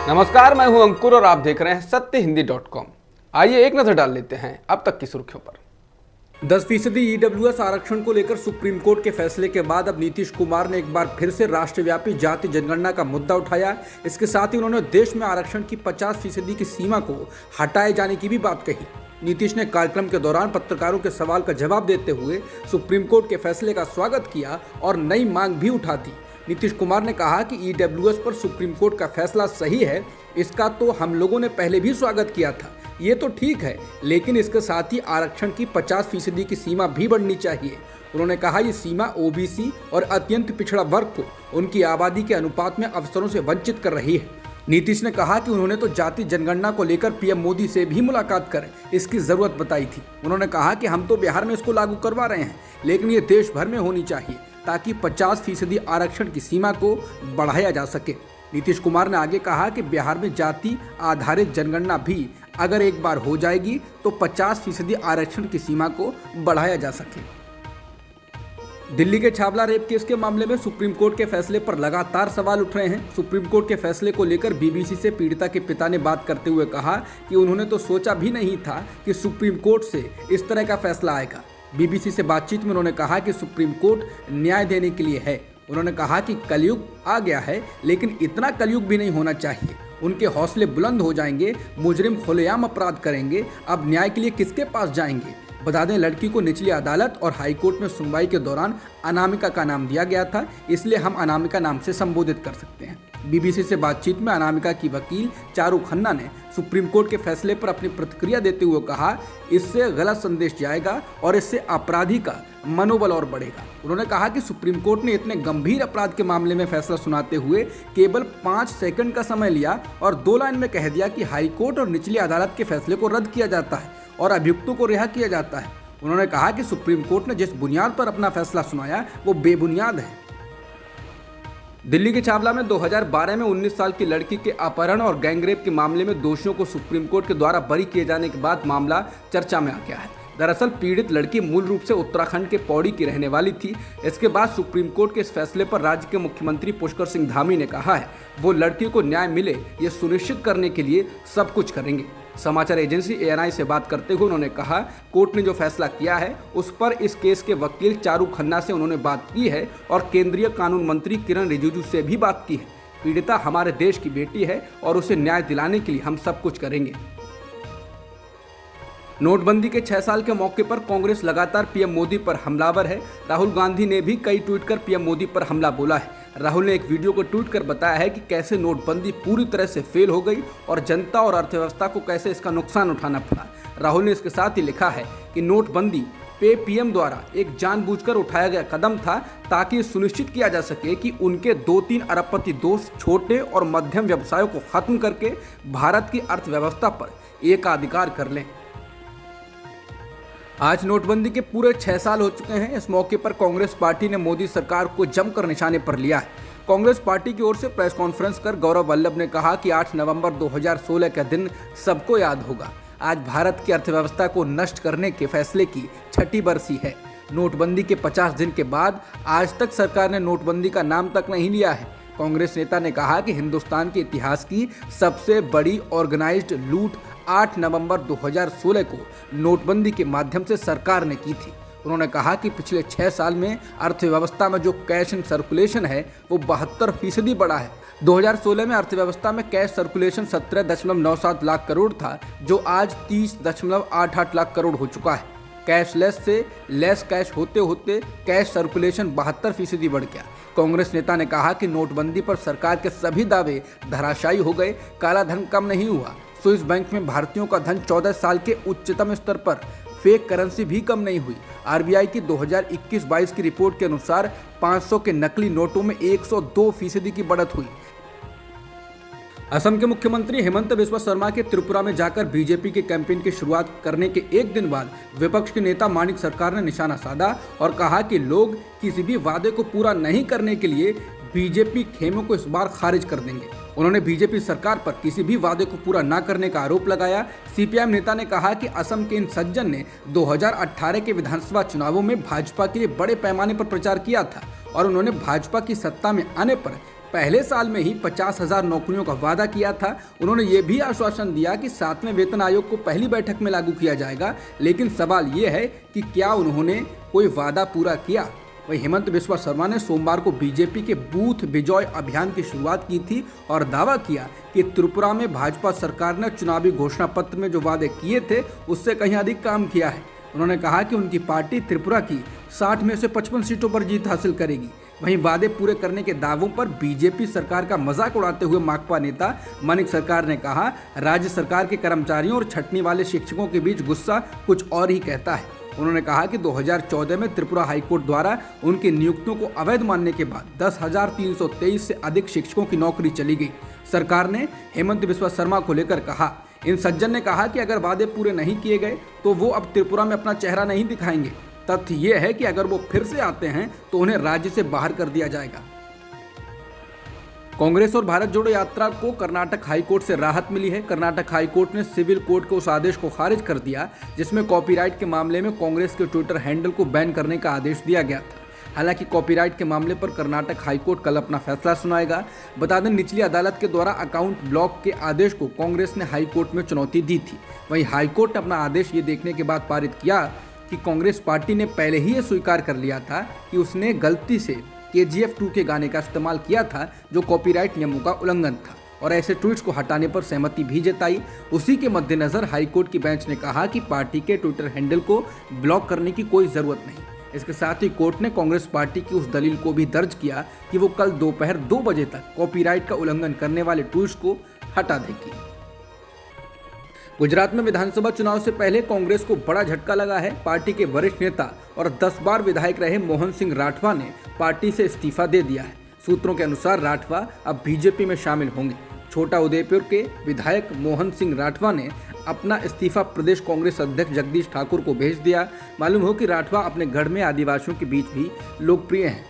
नमस्कार, मैं हूं अंकुर और आप देख रहे हैं सत्यहिंदी.com। आइए एक नजर डाल लेते हैं अब तक की सुर्खियों पर। 10% ईडब्ल्यूएस आरक्षण को लेकर सुप्रीम कोर्ट के फैसले के बाद अब नीतीश कुमार ने एक बार फिर से राष्ट्रव्यापी जाति जनगणना का मुद्दा उठाया। इसके साथ ही उन्होंने देश में आरक्षण की 50% की सीमा को हटाए जाने की भी बात कही। नीतीश ने कार्यक्रम के दौरान पत्रकारों के सवाल का जवाब देते हुए सुप्रीम कोर्ट के फैसले का स्वागत किया और नई मांग भी उठा दी। नीतीश कुमार ने कहा कि ईडब्ल्यूएस पर सुप्रीम कोर्ट का फैसला सही है, इसका तो हम लोगों ने पहले भी स्वागत किया था, ये तो ठीक है, लेकिन इसके साथ ही आरक्षण की 50% की सीमा भी बढ़नी चाहिए। उन्होंने कहा ये सीमा ओबीसी और अत्यंत पिछड़ा वर्ग को उनकी आबादी के अनुपात में अवसरों से वंचित कर रही है। नीतीश ने कहा कि उन्होंने तो जाति जनगणना को लेकर पीएम मोदी से भी मुलाकात कर इसकी जरूरत बताई थी। उन्होंने कहा कि हम तो बिहार में इसको लागू करवा रहे हैं, लेकिन ये देश भर में होनी चाहिए ताकि 50% आरक्षण की सीमा को बढ़ाया जा सके। नीतीश कुमार ने आगे कहा कि बिहार में जाति आधारित जनगणना भी अगर एक बार हो जाएगी तो 50% आरक्षण की सीमा को बढ़ाया जा सके। दिल्ली के छावला रेप केस के मामले में सुप्रीम कोर्ट के फैसले पर लगातार सवाल उठ रहे हैं। सुप्रीम कोर्ट के फैसले को लेकर बीबीसी से पीड़िता के पिता ने बात करते हुए कहा कि उन्होंने तो सोचा भी नहीं था कि सुप्रीम कोर्ट से इस तरह का फैसला आएगा। बीबीसी से बातचीत में उन्होंने कहा कि सुप्रीम कोर्ट न्याय देने के लिए है। उन्होंने कहा कि कलयुग आ गया है, लेकिन इतना कलयुग भी नहीं होना चाहिए। उनके हौसले बुलंद हो जाएंगे, मुजरिम खुलेआम अपराध करेंगे, अब न्याय के लिए किसके पास जाएंगे। बता दें, लड़की को निचली अदालत और हाईकोर्ट में सुनवाई के दौरान अनामिका का नाम दिया गया था, इसलिए हम अनामिका नाम से संबोधित कर सकते हैं। बीबीसी से बातचीत में अनामिका की वकील चारू खन्ना ने सुप्रीम कोर्ट के फैसले पर अपनी प्रतिक्रिया देते हुए कहा, इससे गलत संदेश जाएगा और इससे अपराधी का मनोबल और बढ़ेगा। उन्होंने कहा कि सुप्रीम कोर्ट ने इतने गंभीर अपराध के मामले में फैसला सुनाते हुए केवल 5 सेकंड का समय लिया और 2 लाइन में कह दिया कि हाईकोर्ट और निचली अदालत के फैसले को रद्द किया जाता है और अभियुक्तों को रिहा किया जाता है। उन्होंने कहा कि सुप्रीम कोर्ट ने जिस बुनियाद पर अपना फैसला सुनाया वो बेबुनियाद है। दिल्ली के छावला में 2012 में 19 साल की लड़की के अपहरण और गैंगरेप के मामले में दोषियों को सुप्रीम कोर्ट के द्वारा बरी किए जाने के बाद मामला चर्चा में आ गया है। दरअसल पीड़ित लड़की मूल रूप से उत्तराखंड के पौड़ी की रहने वाली थी। इसके बाद सुप्रीम कोर्ट के इस फैसले पर राज्य के मुख्यमंत्री पुष्कर सिंह धामी ने कहा है वो लड़की को न्याय मिले ये सुनिश्चित करने के लिए सब कुछ करेंगे। समाचार एजेंसी एएनआई से बात करते हुए उन्होंने कहा, कोर्ट ने जो फैसला किया है उस पर इस केस के वकील चारू खन्ना से उन्होंने बात की है और केंद्रीय कानून मंत्री किरण रिजिजू से भी बात की है। पीड़िता हमारे देश की बेटी है और उसे न्याय दिलाने के लिए हम सब कुछ करेंगे। नोटबंदी के 6 साल के मौके पर कांग्रेस लगातार पीएम मोदी पर हमलावर है। राहुल गांधी ने भी कई ट्वीट कर पीएम मोदी पर हमला बोला है। राहुल ने एक वीडियो को ट्वीट कर बताया है कि कैसे नोटबंदी पूरी तरह से फेल हो गई और जनता और अर्थव्यवस्था को कैसे इसका नुकसान उठाना पड़ा। राहुल ने इसके साथ ही लिखा है कि नोटबंदी पे पीएम द्वारा एक जानबूझकर उठाया गया कदम था ताकि सुनिश्चित किया जा सके कि उनके 2-3 अरबपति दोस्त छोटे और मध्यम व्यवसायों को खत्म करके भारत की अर्थव्यवस्था पर एकाधिकार कर लें। आज नोटबंदी के पूरे 6 साल हो चुके हैं। इस मौके पर कांग्रेस पार्टी ने मोदी सरकार को जमकर निशाने पर लिया है। कांग्रेस पार्टी की ओर से प्रेस कॉन्फ्रेंस कर गौरव वल्लभ ने कहा कि 8 नवंबर 2016 का दिन सबको याद होगा। आज भारत की अर्थव्यवस्था को नष्ट करने के फैसले की 6ठी बरसी है। नोटबंदी के 50 दिन के बाद आज तक सरकार ने नोटबंदी का नाम तक नहीं लिया है। कांग्रेस नेता ने कहा कि हिंदुस्तान के इतिहास की सबसे बड़ी ऑर्गेनाइज्ड लूट 8 नवंबर 2016 को नोटबंदी के माध्यम से सरकार ने की थी। उन्होंने कहा कि पिछले 6 साल में अर्थव्यवस्था में जो कैश इन सर्कुलेशन है वो 72% बढ़ा है। 2016 में अर्थव्यवस्था में कैश सर्कुलेशन 17.97 लाख करोड़ था, जो आज 30.88 लाख करोड़ हो चुका है। कैशलेस से लेस कैश होते होते कैश सर्कुलेशन 72% बढ़ गया। कांग्रेस नेता ने कहा कि नोटबंदी पर सरकार के सभी दावे धराशायी हो गए, काला धन कम नहीं हुआ। स्विस बैंक में भारतीयों का धन 14 साल के उच्चतम स्तर पर, फेक करेंसी भी कम नहीं हुई। आरबीआई की 2021-22 की रिपोर्ट के अनुसार 500 के नकली नोटों में 102% की बढ़त हुई। असम के मुख्यमंत्री हेमंत बिस्वा शर्मा के त्रिपुरा में जाकर बीजेपी के कैंपेन की शुरुआत करने के एक दिन बाद विपक्ष के नेता मानिक सरकार ने निशाना साधा और कहा कि लोग किसी भी वादे को पूरा नहीं करने के लिए बीजेपी खेमों को इस बार खारिज कर देंगे। उन्होंने बीजेपी सरकार पर किसी भी वादे को पूरा न करने का आरोप लगाया। सीपीआईएम नेता ने कहा कि असम के इन सज्जन ने 2018 के विधानसभा चुनावों में भाजपा के लिए बड़े पैमाने पर प्रचार किया था और उन्होंने भाजपा की सत्ता में आने पर पहले साल में ही 50,000 नौकरियों का वादा किया था। उन्होंने ये भी आश्वासन दिया कि 7वें वेतन आयोग को पहली बैठक में लागू किया जाएगा, लेकिन सवाल ये है कि क्या उन्होंने कोई वादा पूरा किया। वहीं हेमंत बिस्वा शर्मा ने सोमवार को बीजेपी के बूथ विजय अभियान की शुरुआत की थी और दावा किया कि त्रिपुरा में भाजपा सरकार ने चुनावी घोषणा पत्र में जो वादे किए थे उससे कहीं अधिक काम किया है। उन्होंने कहा कि उनकी पार्टी त्रिपुरा की 60 में से 55 सीटों पर जीत हासिल करेगी। वहीं वादे पूरे करने के दावों पर बीजेपी सरकार का मजाक उड़ाते हुए माकपा नेता मानिक सरकार ने कहा, राज्य सरकार के कर्मचारियों और छटनी वाले शिक्षकों के बीच गुस्सा कुछ और ही कहता है। उन्होंने कहा कि 2014 में त्रिपुरा हाईकोर्ट द्वारा उनकी नियुक्तियों को अवैध मानने के बाद 10,323 से अधिक शिक्षकों की नौकरी चली गई। सरकार ने हेमंत बिस्वा शर्मा को लेकर कहा, इन सज्जन ने कहा कि अगर वादे पूरे नहीं किए गए तो वो अब त्रिपुरा में अपना चेहरा नहीं दिखाएंगे। तथ्य ये है कि अगर वो फिर से आते हैं तो उन्हें राज्य से बाहर कर दिया जाएगा। कांग्रेस और भारत जोड़ो यात्रा को कर्नाटक हाईकोर्ट से राहत मिली है। कर्नाटक हाईकोर्ट ने सिविल कोर्ट के उस आदेश को खारिज कर दिया जिसमें कॉपीराइट के मामले में कांग्रेस के ट्विटर हैंडल को बैन करने का आदेश दिया गया था। हालांकि कॉपीराइट के मामले पर कर्नाटक हाईकोर्ट कल अपना फैसला सुनाएगा। बता दें, निचली अदालत के द्वारा अकाउंट ब्लॉक के आदेश को कांग्रेस ने हाईकोर्ट में चुनौती दी थी। वहीं हाईकोर्ट ने अपना आदेश ये देखने के बाद पारित किया कि कांग्रेस पार्टी ने पहले ही ये स्वीकार कर लिया था कि उसने गलती से KGF 2 के गाने का इस्तेमाल किया था जो कॉपीराइट नियमों का उल्लंघन था, और ऐसे ट्वीट्स को हटाने पर सहमति भी जताई। उसी के मद्देनजर हाईकोर्ट की बेंच ने कहा कि पार्टी के ट्विटर हैंडल को ब्लॉक करने की कोई जरूरत नहीं। इसके साथ ही कोर्ट ने कांग्रेस पार्टी की उस दलील को भी दर्ज किया कि वो कल दोपहर 2 बजे तक कॉपीराइट का उल्लंघन करने वाले ट्वीट्स को हटा देगी। गुजरात में विधानसभा चुनाव से पहले कांग्रेस को बड़ा झटका लगा है। पार्टी के वरिष्ठ नेता और 10 बार विधायक रहे मोहन सिंह राठवा ने पार्टी से इस्तीफा दे दिया है। सूत्रों के अनुसार राठवा अब बीजेपी में शामिल होंगे। छोटा उदयपुर के विधायक मोहन सिंह राठवा ने अपना इस्तीफा प्रदेश कांग्रेस अध्यक्ष जगदीश ठाकुर को भेज दिया। मालूम हो कि राठवा अपने गढ़ में आदिवासियों के बीच भी लोकप्रिय हैं।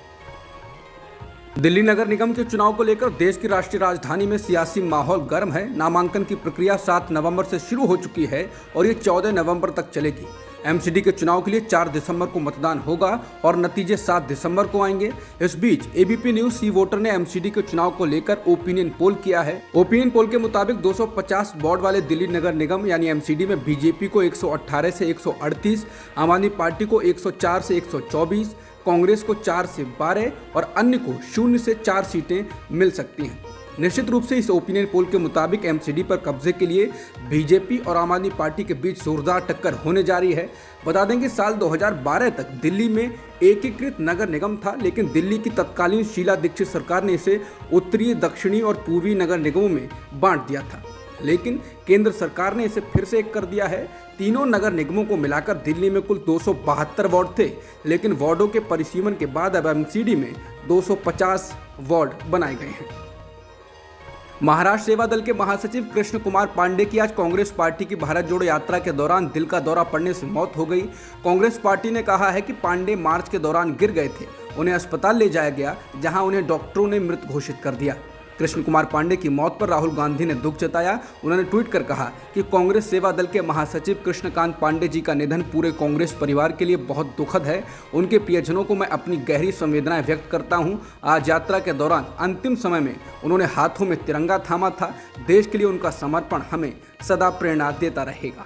दिल्ली नगर निगम के चुनाव को लेकर देश की राष्ट्रीय राजधानी में सियासी माहौल गर्म है। नामांकन की प्रक्रिया 7 नवंबर से शुरू हो चुकी है और ये 14 नवंबर तक चलेगी। MCD के चुनाव के लिए 4 दिसंबर को मतदान होगा और नतीजे 7 दिसंबर को आएंगे। इस बीच ABP न्यूज सी वोटर ने MCD के चुनाव को लेकर ओपिनियन पोल किया है। ओपिनियन पोल के मुताबिक 250 वार्ड वाले दिल्ली नगर निगम यानी MCD में बीजेपी को 118 से 138, आम आदमी पार्टी को 104 से 124, कांग्रेस को 4 से 12 और अन्य को 0 से 4 सीटें मिल सकती हैं। निश्चित रूप से इस ओपिनियन पोल के मुताबिक MCD पर कब्जे के लिए बीजेपी और आम आदमी पार्टी के बीच जोरदार टक्कर होने जा रही है। बता दें कि साल 2012 तक दिल्ली में एकीकृत नगर निगम था, लेकिन दिल्ली की तत्कालीन शीला दीक्षित सरकार ने इसे उत्तरी, दक्षिणी और पूर्वी नगर निगमों में बांट दिया था। लेकिन केंद्र सरकार ने इसे फिर से एक कर दिया है। तीनों नगर निगमों को मिलाकर दिल्ली में कुल 272 वार्ड थे, लेकिन वार्डों के परिसीमन के बाद अब MCD में 250 वार्ड बनाए गए हैं। महाराष्ट्र सेवा दल के महासचिव कृष्ण कुमार पांडे की आज कांग्रेस पार्टी की भारत जोड़ो यात्रा के दौरान दिल का दौरा पड़ने से मौत हो गई। कांग्रेस पार्टी ने कहा है कि पांडे मार्च के दौरान गिर गए थे, उन्हें अस्पताल ले जाया गया जहां उन्हें डॉक्टरों ने मृत घोषित कर दिया। कृष्ण कुमार पांडे की मौत पर राहुल गांधी ने दुख जताया। उन्होंने ट्वीट कर कहा कि कांग्रेस सेवा दल के महासचिव कृष्णकांत पांडे जी का निधन पूरे कांग्रेस परिवार के लिए बहुत दुखद है। उनके प्रियजनों को मैं अपनी गहरी संवेदनाएं व्यक्त करता हूं। आज यात्रा के दौरान अंतिम समय में उन्होंने हाथों में तिरंगा थामा था। देश के लिए उनका समर्पण हमें सदा प्रेरणा देता रहेगा।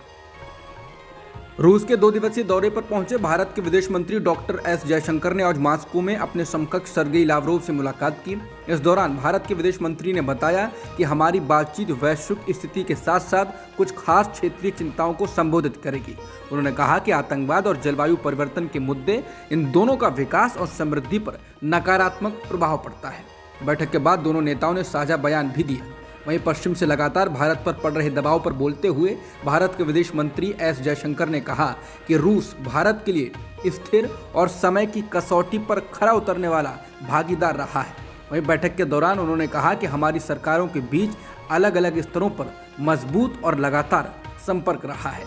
रूस के 2 दिवसीय दौरे पर पहुंचे भारत के विदेश मंत्री डॉक्टर एस जयशंकर ने आज मॉस्को में अपने समकक्ष सर्गेई लावरोव से मुलाकात की। इस दौरान भारत के विदेश मंत्री ने बताया कि हमारी बातचीत वैश्विक स्थिति के साथ साथ कुछ खास क्षेत्रीय चिंताओं को संबोधित करेगी। उन्होंने कहा कि आतंकवाद और जलवायु परिवर्तन के मुद्दे, इन दोनों का विकास और समृद्धि पर नकारात्मक प्रभाव पड़ता है। बैठक के बाद दोनों नेताओं ने साझा बयान भी दिया। वहीं पश्चिम से लगातार भारत पर पड़ रहे दबाव पर बोलते हुए भारत के विदेश मंत्री एस जयशंकर ने कहा कि रूस भारत के लिए स्थिर और समय की कसौटी पर खरा उतरने वाला भागीदार रहा है। वहीं बैठक के दौरान उन्होंने कहा कि हमारी सरकारों के बीच अलग अलग स्तरों पर मजबूत और लगातार संपर्क रहा है।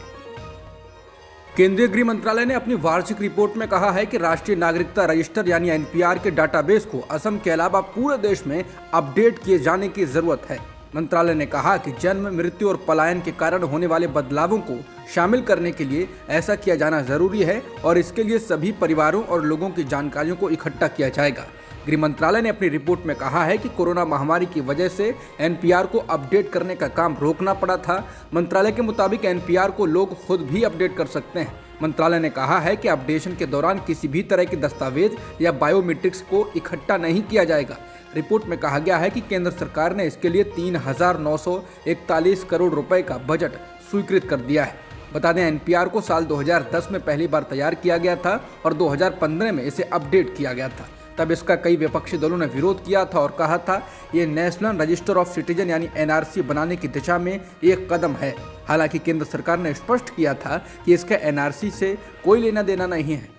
केंद्रीय गृह मंत्रालय ने अपनी वार्षिक रिपोर्ट में कहा है कि राष्ट्रीय नागरिकता रजिस्टर यानी NPR के डाटाबेस को असम के अलावा पूरे देश में अपडेट किए जाने की जरूरत है। मंत्रालय ने कहा कि जन्म, मृत्यु और पलायन के कारण होने वाले बदलावों को शामिल करने के लिए ऐसा किया जाना जरूरी है और इसके लिए सभी परिवारों और लोगों की जानकारियों को इकट्ठा किया जाएगा। गृह मंत्रालय ने अपनी रिपोर्ट में कहा है कि कोरोना महामारी की वजह से एनपीआर को अपडेट करने का काम रोकना पड़ा था। मंत्रालय के मुताबिक एनपीआर को लोग खुद भी अपडेट कर सकते हैं। मंत्रालय ने कहा है कि अपडेशन के दौरान किसी भी तरह के दस्तावेज या बायोमेट्रिक्स को इकट्ठा नहीं किया जाएगा। रिपोर्ट में कहा गया है कि केंद्र सरकार ने इसके लिए 3,941 करोड़ रुपए का बजट स्वीकृत कर दिया है। बता दें, एनपीआर को साल 2010 में पहली बार तैयार किया गया था और 2015 में इसे अपडेट किया गया था। तब इसका कई विपक्षी दलों ने विरोध किया था और कहा था ये नेशनल रजिस्टर ऑफ सिटीजन यानी एनआरसी बनाने की दिशा में एक कदम है। हालांकि केंद्र सरकार ने स्पष्ट किया था कि इसका एनआरसी से कोई लेना देना नहीं है।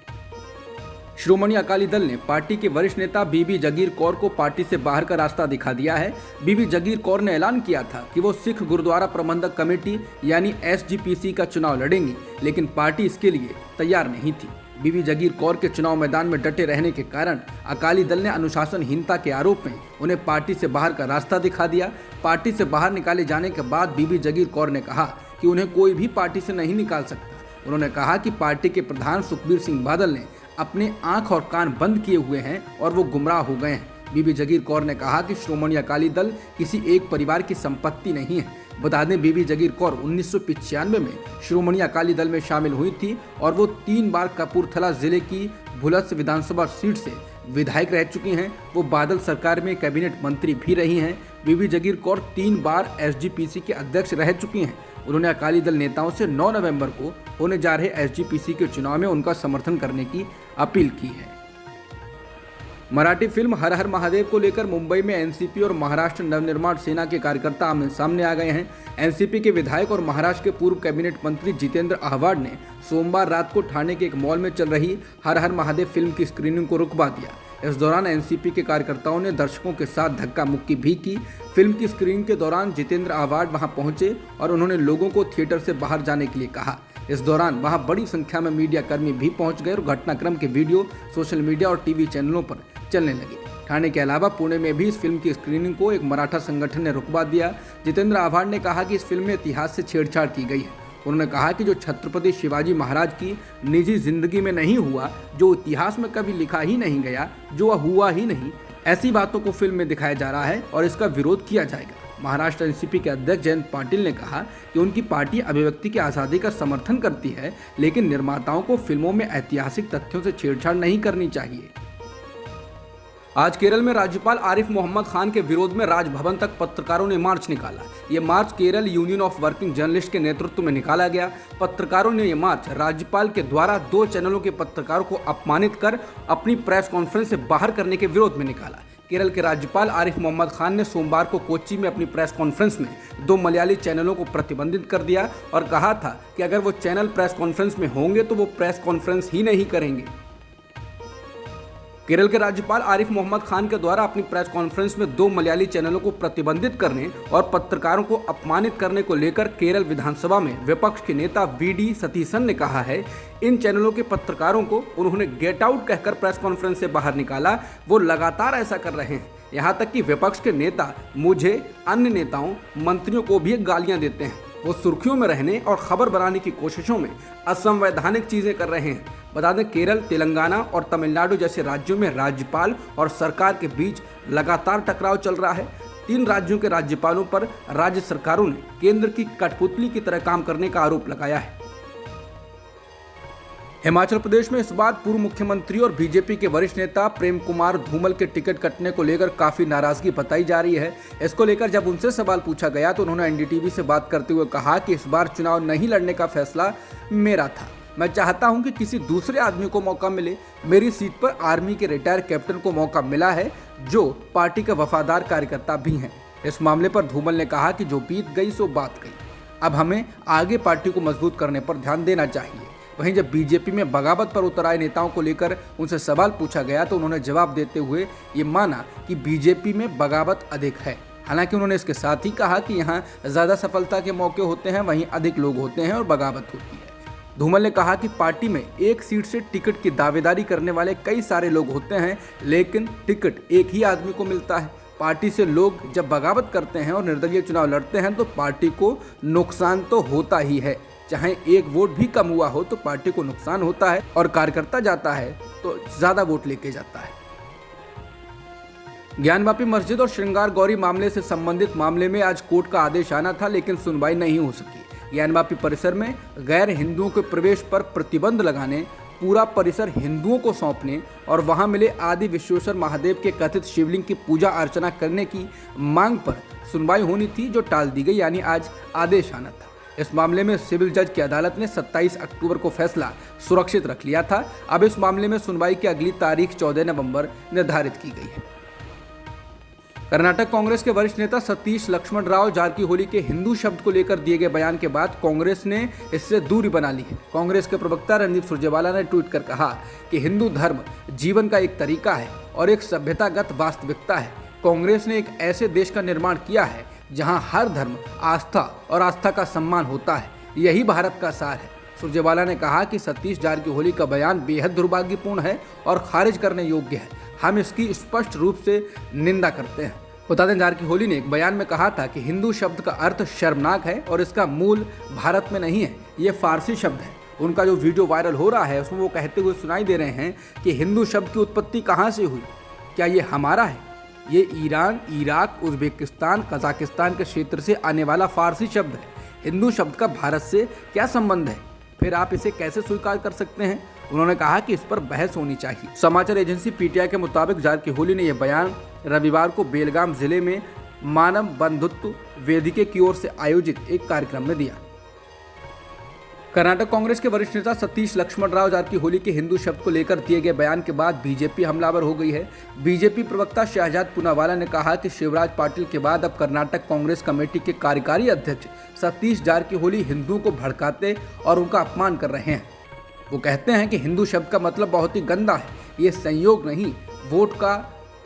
श्रोमणी अकाली दल ने पार्टी के वरिष्ठ नेता बीबी जगीर कौर को पार्टी से बाहर का रास्ता दिखा दिया है। बीबी जगीर कौर ने ऐलान किया था कि वो सिख गुरुद्वारा प्रबंधक कमेटी यानी एसजीपीसी का चुनाव लड़ेंगी, लेकिन पार्टी इसके लिए तैयार नहीं थी। बीबी जगीर कौर के चुनाव मैदान में डटे रहने के कारण अकाली दल ने अनुशासनहीनता के आरोप में उन्हें पार्टी से बाहर का रास्ता दिखा दिया। पार्टी से बाहर निकाले जाने के बाद बीबी जगीर कौर ने कहा कि उन्हें कोई भी पार्टी से नहीं निकाल सकता। उन्होंने कहा कि पार्टी के प्रधान सुखबीर सिंह बादल ने अपने आंख और कान बंद किए हुए हैं और वो गुमराह हो गए हैं। बीबी जगीर कौर ने कहा कि श्रोमणी अकाली दल किसी एक परिवार की संपत्ति नहीं है। बता दें, बीबी जगीर कौर 1995 में श्रोमणी अकाली दल में शामिल हुई थी और वो 3 बार कपूरथला जिले की भुलस विधानसभा सीट से विधायक रह चुकी हैं। वो बादल सरकार में कैबिनेट मंत्री भी रही हैं। बीबी जगीर कौर 3 बार एसजीपीसी के अध्यक्ष रह चुकी हैं। उन्होंने अकाली दल नेताओं से 9 नवंबर को होने जा रहे एसजीपीसी के चुनाव में उनका समर्थन करने की अपील की है। मराठी फिल्म हर हर महादेव को लेकर मुंबई में एनसीपी और महाराष्ट्र नवनिर्माण सेना के कार्यकर्ता आमने सामने आ गए हैं। एनसीपी के विधायक और महाराष्ट्र के पूर्व कैबिनेट मंत्री जितेंद्र आव्हाड ने सोमवार रात को ठाणे के एक मॉल में चल रही हर हर महादेव फिल्म की स्क्रीनिंग को रुकवा दिया। इस दौरान एनसीपी के कार्यकर्ताओं ने दर्शकों के साथ धक्का मुक्की भी की। फिल्म की स्क्रीनिंग के दौरान जितेंद्र आव्हाड वहां पहुंचे और उन्होंने लोगों को थिएटर से बाहर जाने के लिए कहा। इस दौरान वहां बड़ी संख्या में मीडिया कर्मी भी पहुंच गए और घटनाक्रम के वीडियो सोशल मीडिया और टीवी चैनलों पर चलने लगे। ठाणे के अलावा पुणे में भी इस फिल्म की स्क्रीनिंग को एक मराठा संगठन ने रुकवा दिया। जितेंद्र आव्हाड ने कहा कि इस फिल्म में इतिहास से छेड़छाड़ की गई है। उन्होंने कहा कि जो छत्रपति शिवाजी महाराज की निजी जिंदगी में नहीं हुआ, जो इतिहास में कभी लिखा ही नहीं गया, जो हुआ ही नहीं, ऐसी बातों को फिल्म में दिखाया जा रहा है और इसका विरोध किया जाएगा। महाराष्ट्र एनसीपी के अध्यक्ष जयंत पाटिल ने कहा कि उनकी पार्टी अभिव्यक्ति की आज़ादी का समर्थन करती है, लेकिन निर्माताओं को फिल्मों में ऐतिहासिक तथ्यों से छेड़छाड़ नहीं करनी चाहिए। आज केरल में राज्यपाल आरिफ मोहम्मद खान के विरोध में राजभवन तक पत्रकारों ने मार्च निकाला। ये march Kerala union of working journalist के नेतृत्व में निकाला गया। पत्रकारों ने ये मार्च राज्यपाल के द्वारा 2 चैनलों के पत्रकारों को अपमानित कर अपनी प्रेस कॉन्फ्रेंस से बाहर करने के विरोध में निकाला। केरल के राज्यपाल आरिफ मोहम्मद खान ने सोमवार को कोच्चि में अपनी प्रेस कॉन्फ्रेंस में 2 मलयाली चैनलों को प्रतिबंधित कर दिया और कहा था कि अगर वो चैनल प्रेस कॉन्फ्रेंस में होंगे तो वो प्रेस कॉन्फ्रेंस ही नहीं करेंगे। केरल के राज्यपाल आरिफ मोहम्मद खान के द्वारा अपनी प्रेस कॉन्फ्रेंस में 2 मलयाली चैनलों को प्रतिबंधित करने और पत्रकारों को अपमानित करने को लेकर केरल विधानसभा में विपक्ष के नेता वीडी सतीसन ने कहा है, इन चैनलों के पत्रकारों को उन्होंने गेट आउट कहकर प्रेस कॉन्फ्रेंस से बाहर निकाला। वो लगातार ऐसा कर रहे हैं। यहाँ तक कि विपक्ष के नेता मुझे, अन्य नेताओं, मंत्रियों को भी गालियां देते हैं। वो सुर्खियों में रहने और खबर बनाने की कोशिशों में असंवैधानिक चीजें कर रहे हैं। बता दें, केरल, तेलंगाना और तमिलनाडु जैसे राज्यों में राज्यपाल और सरकार के बीच लगातार टकराव चल रहा है। 3 राज्यों के राज्यपालों पर राज्य सरकारों ने केंद्र की कठपुतली की तरह काम करने का आरोप लगाया है। हिमाचल प्रदेश में इस बार पूर्व मुख्यमंत्री और बीजेपी के वरिष्ठ नेता प्रेम कुमार धूमल के टिकट कटने को लेकर काफी नाराजगी बताई जा रही है। इसको लेकर जब उनसे सवाल पूछा गया तो उन्होंने एनडीटीवी से बात करते हुए कहा कि इस बार चुनाव नहीं लड़ने का फैसला मेरा था। मैं चाहता हूं कि किसी दूसरे आदमी को मौका मिले। मेरी सीट पर आर्मी के रिटायर कैप्टन को मौका मिला है, जो पार्टी का वफादार कार्यकर्ता भी हैं। इस मामले पर धूमल ने कहा कि जो बीत गई सो बात गई, अब हमें आगे पार्टी को मजबूत करने पर ध्यान देना चाहिए। वहीं जब बीजेपी में बगावत पर उतर आए नेताओं को लेकर उनसे सवाल पूछा गया तो उन्होंने जवाब देते हुए ये माना कि बीजेपी में बगावत अधिक है। हालांकि उन्होंने इसके साथ ही कहा कि यहाँ ज़्यादा सफलता के मौके होते हैं, वहीं अधिक लोग होते हैं और बगावत होती है। धूमल ने कहा कि पार्टी में एक सीट से टिकट की दावेदारी करने वाले कई सारे लोग होते हैं, लेकिन टिकट एक ही आदमी को मिलता है। पार्टी से लोग जब बगावत करते हैं और निर्दलीय चुनाव लड़ते हैं तो पार्टी को नुकसान तो होता ही है। चाहे एक वोट भी कम हुआ हो तो पार्टी को नुकसान होता है और कार्यकर्ता जाता है तो ज़्यादा वोट लेके जाता है। ज्ञानवापी मस्जिद और श्रृंगार गौरी मामले से संबंधित मामले में आज कोर्ट का आदेश आना था, लेकिन सुनवाई नहीं हो सकी। ज्ञानवापी परिसर में गैर हिंदुओं के प्रवेश पर प्रतिबंध लगाने, पूरा परिसर हिंदुओं को सौंपने और वहां मिले आदि विश्वेश्वर महादेव के कथित शिवलिंग की पूजा अर्चना करने की मांग पर सुनवाई होनी थी, जो टाल दी गई, यानी आज आदेश आना था। इस मामले में सिविल जज की अदालत ने 27 अक्टूबर को फैसला सुरक्षित रख लिया था। अब इस मामले में सुनवाई की अगली तारीख 14 नवंबर निर्धारित की गई है। कर्नाटक कांग्रेस के वरिष्ठ नेता सतीश लक्ष्मण राव जारकीहोली के हिंदू शब्द को लेकर दिए गए बयान के बाद कांग्रेस ने इससे दूरी बना ली है। कांग्रेस के प्रवक्ता रणदीप सुरजेवाला ने ट्वीट कर कहा कि हिंदू धर्म जीवन का एक तरीका है और एक सभ्यतागत वास्तविकता है। कांग्रेस ने एक ऐसे देश का निर्माण किया है जहां हर धर्म, आस्था और आस्था का सम्मान होता है। यही भारत का सार है। सुरजेवाला ने कहा कि सतीश जारकीहोली का बयान बेहद दुर्भाग्यपूर्ण है और खारिज करने योग्य है। हम इसकी स्पष्ट रूप से निंदा करते हैं। बता दें, जारकीहोली ने एक बयान में कहा था कि हिंदू शब्द का अर्थ शर्मनाक है और इसका मूल भारत में नहीं है, ये फारसी शब्द है। उनका जो वीडियो वायरल हो रहा है उसमें वो कहते हुए सुनाई दे रहे हैं कि हिंदू शब्द की उत्पत्ति कहाँ से हुई, क्या ये हमारा है? ये ईरान, इराक, उज्बेकिस्तान, कजाकिस्तान के क्षेत्र से आने वाला फारसी शब्द है। हिंदू शब्द का भारत से क्या संबंध है? फिर आप इसे कैसे स्वीकार कर सकते हैं? उन्होंने कहा कि इस पर बहस होनी चाहिए। समाचार एजेंसी पीटीआई के मुताबिक जारकीहोली ने यह बयान रविवार को बेलगाम जिले में मानव बंधुत्व वेदिके की ओर से आयोजित एक कार्यक्रम में दिया। कर्नाटक कांग्रेस के वरिष्ठ नेता सतीश लक्ष्मण राव जारकीहोली के हिंदू शब्द को लेकर दिए गए बयान के बाद बीजेपी हमलावर हो गई है। बीजेपी प्रवक्ता शहजाद पूनावाला ने कहा कि शिवराज पाटिल के बाद अब कर्नाटक कांग्रेस कमेटी के कार्यकारी अध्यक्ष सतीश जारकीहोली हिंदुओं को भड़काते और उनका अपमान कर रहे हैं। वो कहते हैं कि हिंदू शब्द का मतलब बहुत ही गंदा है, ये संयोग नहीं, वोट का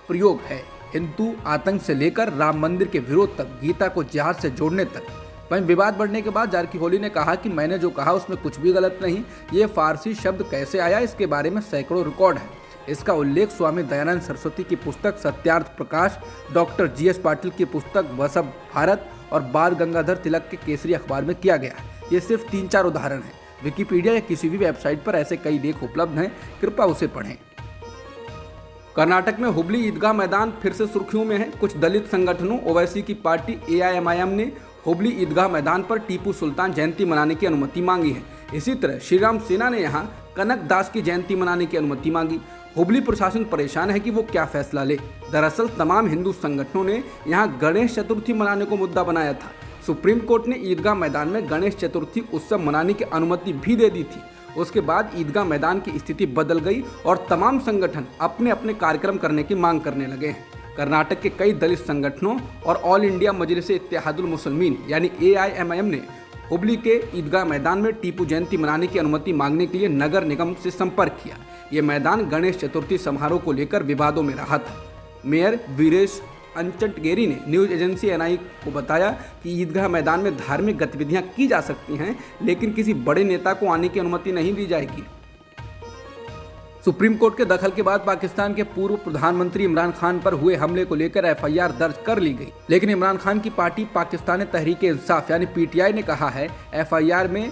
प्रयोग है। हिंदू आतंक से लेकर राम मंदिर के विरोध तक, गीता को जिहाद से जोड़ने तक। वहीं विवाद बढ़ने के बाद जारकीहोली ने कहा कि मैंने जो कहा उसमें कुछ भी गलत नहीं। ये फारसी शब्द कैसे आया, इसके बारे में सैकड़ों रिकॉर्ड है। इसका उल्लेख स्वामी दयानंद सरस्वती की पुस्तक सत्यार्थ प्रकाश, डॉक्टर जीएस पाटिल की पुस्तक वसभ भारत और बाल गंगाधर तिलक के केसरी अखबार में किया गया है। ये सिर्फ 3-4 उदाहरण हैं। विकिपीडिया या किसी भी वेबसाइट पर ऐसे कई लेख उपलब्ध हैं, कृपया उसे पढ़ें। कर्नाटक में हुबली ईदगाह मैदान फिर से सुर्खियों में है। कुछ दलित संगठनों, ओवैसी की पार्टी एआईएमआईएम ने हुबली ईदगाह मैदान पर टीपू सुल्तान जयंती मनाने की अनुमति मांगी है। इसी तरह श्रीराम सेना ने यहां कनक दास की जयंती मनाने की अनुमति मांगी। हुबली प्रशासन परेशान है कि वो क्या फैसला ले। दरअसल तमाम हिंदू संगठनों ने यहां गणेश चतुर्थी मनाने को मुद्दा बनाया था। सुप्रीम कोर्ट ने ईदगाह मैदान में गणेश चतुर्थी उत्सव मनाने की अनुमति भी दे दी थी। उसके बाद ईदगाह मैदान की स्थिति बदल गई और तमाम संगठन अपने अपने कार्यक्रम करने की मांग करने लगे हैं। कर्नाटक के कई दलित संगठनों और ऑल इंडिया मजलिस इत्तेहादुल मुसलमीन यानी एआईएमआईएम ने हुबली के ईदगाह मैदान में टीपू जयंती मनाने की अनुमति मांगने के लिए नगर निगम से संपर्क किया। ये मैदान गणेश चतुर्थी समारोह को लेकर विवादों में रहा था। मेयर वीरेश अंचटगेरी ने न्यूज एजेंसी एनआई को बताया कि ईदगाह मैदान में धार्मिक गतिविधियां की जा सकती हैं, लेकिन किसी बड़े नेता को आने की अनुमति नहीं दी जाएगी। सुप्रीम कोर्ट के दखल के बाद पाकिस्तान के पूर्व प्रधानमंत्री इमरान खान पर हुए हमले को लेकर एफआईआर दर्ज कर ली गई, लेकिन इमरान खान की पार्टी पाकिस्तान तहरीक इंसाफ यानी पीटीआई ने कहा है एफआईआर में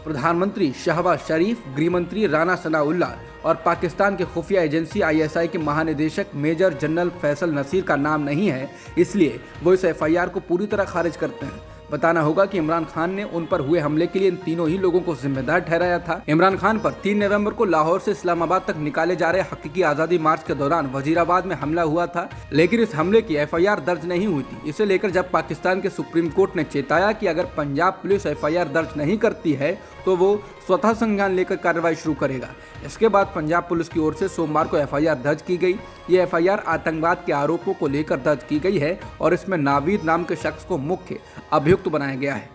प्रधानमंत्री शहबाज शरीफ, गृह मंत्री राना सनाउल्लाह और पाकिस्तान के खुफिया एजेंसी आईएसआई के महानिदेशक मेजर जनरल फैसल नसीर का नाम नहीं है, इसलिए वो इस एफआईआर को पूरी तरह खारिज करते हैं। बताना होगा कि इमरान खान ने उन पर हुए हमले के लिए इन तीनों ही लोगों को जिम्मेदार ठहराया था। इमरान खान पर 3 नवंबर को लाहौर से इस्लामाबाद तक निकाले जा रहे हकीकी आज़ादी मार्च के दौरान वजीराबाद में हमला हुआ था, लेकिन इस हमले की एफआईआर दर्ज नहीं हुई थी। इसे लेकर जब पाकिस्तान के सुप्रीम कोर्ट ने चेताया कि अगर पंजाब पुलिस एफआईआर दर्ज नहीं करती है तो वो स्वतः संज्ञान लेकर कार्रवाई शुरू करेगा। इसके बाद पंजाब पुलिस की ओर से सोमवार को एफआईआर दर्ज की गई। ये एफआईआर आतंकवाद के आरोपों को लेकर दर्ज की गई है और इसमें नावीद नाम के शख्स को मुख्य अभियुक्त बनाया गया है।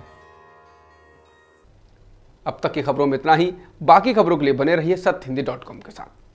अब तक की खबरों में इतना ही। बाकी खबरों के लिए बने रहिए सत्यहिंदी.com के साथ।